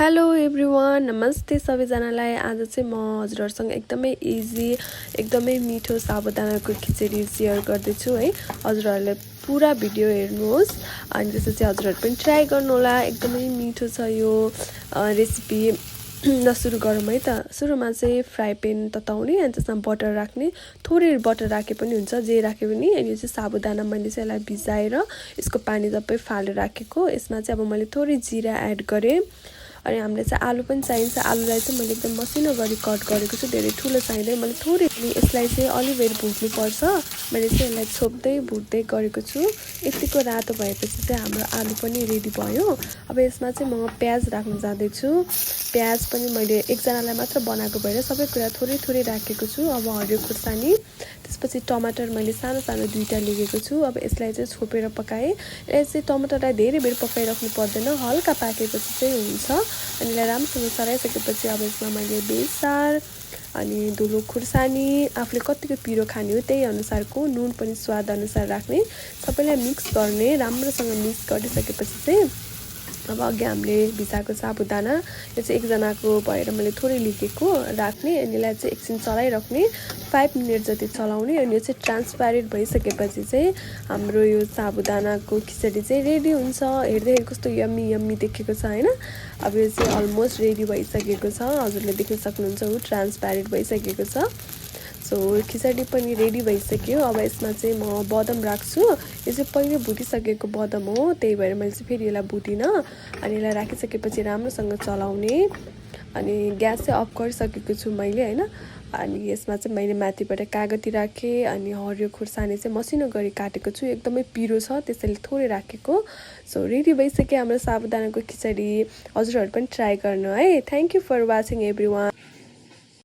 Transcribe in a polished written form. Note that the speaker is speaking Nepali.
हेलो एभ्रिवान, नमस्ते सबैजनालाई। आज चाहिँ म हजुरहरूसँग एकदमै इजी एकदमै मिठो साबुदानाको खिचडी सेयर गर्दैछु है। हजुरहरूले पुरा भिडियो हेर्नुहोस् अनि त्यसपछि हजुरहरू पनि ट्राई गर्नुहोला। एकदमै मिठो छ यो रेसिपी। ल सुरु गरौँ है त। सुरुमा चाहिँ फ्राई प्यान तताउने अनि त्यसमा बटर राख्ने। थोरै बटर राखे पनि हुन्छ, जे राखे पनि। अनि यो चाहिँ साबुदाना मैले चाहिँ यसलाई भिजाएर यसको पानी सबै फालेर राखेको। यसमा चाहिँ अब मैले थोरै जिरा एड गरेँ। अनि हामीलाई चाहिँ आलु पनि चाहिन्छ। आलुलाई चाहिँ मैले एकदम मसिनो गरी कट गरेको छु, धेरै ठुलो चाहिँदैन। मैले थोरै यसलाई चाहिँ अलिबेर भुट्नुपर्छ। मैले चाहिँ यसलाई छोप्दै भुट्दै गरेको छु। यतिको रातो भएपछि चाहिँ हाम्रो आलु पनि रेडी भयो। अब यसमा चाहिँ म प्याज राख्न जाँदैछु। प्याज पनि मैले एकजनालाई मात्र बनाएको भएर सबै कुरा थोरै थोरै राखेको छु। अब हरियो खुर्सानी, त्यसपछि टमाटर मैले सानो सानो दुईटा लिएको छु। अब यसलाई चाहिँ छोपेर पकाएँ। यसलाई चाहिँ टमाटरलाई धेरै बेर पकाइराख्नु पर्दैन, हल्का पाकेपछि चाहिँ हुन्छ। अनि यसलाई राम्रोसँग सराइसकेपछि अब यसमा मैले बेसार अनि धुलो खुर्सानी, आफूले कतिको पिरो खाने हो त्यही अनुसारको नुन पनि स्वाद अनुसार राख्ने, सबैलाई मिक्स गर्ने। राम्रोसँग मिक्स गरिसकेपछि चाहिँ अब अघि हामीले भिजाएको साबुदाना, यो चाहिँ एकजनाको भएर मैले थोरै लिएको राख्ने। अनि यसलाई चाहिँ एकछिन चलाइराख्ने, 5 मिनट जति चलाउने। अनि यो चाहिँ ट्रान्सप्यारेन्ट भइसकेपछि चाहिँ हाम्रो यो साबुदानाको खिचडी चाहिँ रेडी हुन्छ। हेर्दाखेरि कस्तो यम्मी यम्मी देखेको छ हैन। अब यो चाहिँ अलमोस्ट रेडी भइसकेको छ। हजुरले देख्न सक्नुहुन्छ उ ट्रान्सप्यारेन्ट भइसकेको छ। सो खिचडी पनि रेडी भइसक्यो। अब यसमा चाहिँ म बदम राख्छु। यो चाहिँ पहिले भुटिसकेको बदम हो, त्यही भएर मैले चाहिँ फेरि यसलाई भुटिनँ। अनि यसलाई राखिसकेपछि राम्रोसँग चलाउने। अनि ग्यास चाहिँ अफ गरिसकेको छु मैले हैन। अनि यसमा चाहिँ मैले माथिबाट कागती राखेँ। अनि हरियो खुर्सानी चाहिँ मसिनो गरी काटेको छु, एकदमै पिरो छ त्यसैले थोरै राखेको। सो रेडी भइसक्यो हाम्रो साबुदानाको खिचडी। हजुरहरू पनि ट्राई गर्नु है। Thank you for watching everyone.